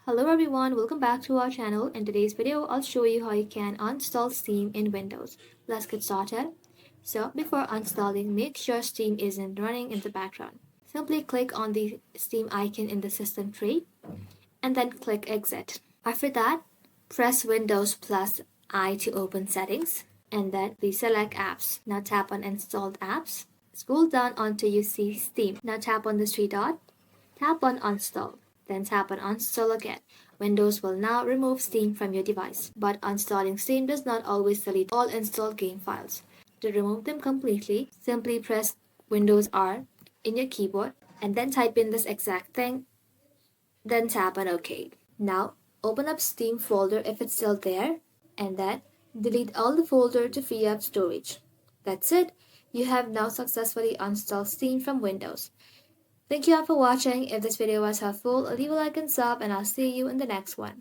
Hello everyone, welcome back to our channel. In today's video, I'll show you how you can uninstall Steam in Windows. Let's get started. So before installing, make sure Steam isn't running in the background. Simply click on the Steam icon in the system tree and then click exit. After that, press Windows plus I to open settings and then deselect apps. Now tap on installed apps. Scroll down until you see Steam. Now tap on the three dot. Tap on Uninstall, then tap on Uninstall again. Windows will now remove Steam from your device, but uninstalling Steam does not always delete all installed game files. To remove them completely, simply press Windows R in your keyboard and then type in this exact thing, then tap on OK. Now, open up Steam folder if it's still there, and then delete all the folder to free up storage. That's it. You have now successfully uninstalled Steam from Windows. Thank you all for watching. If this video was helpful, leave a like and sub, and I'll see you in the next one.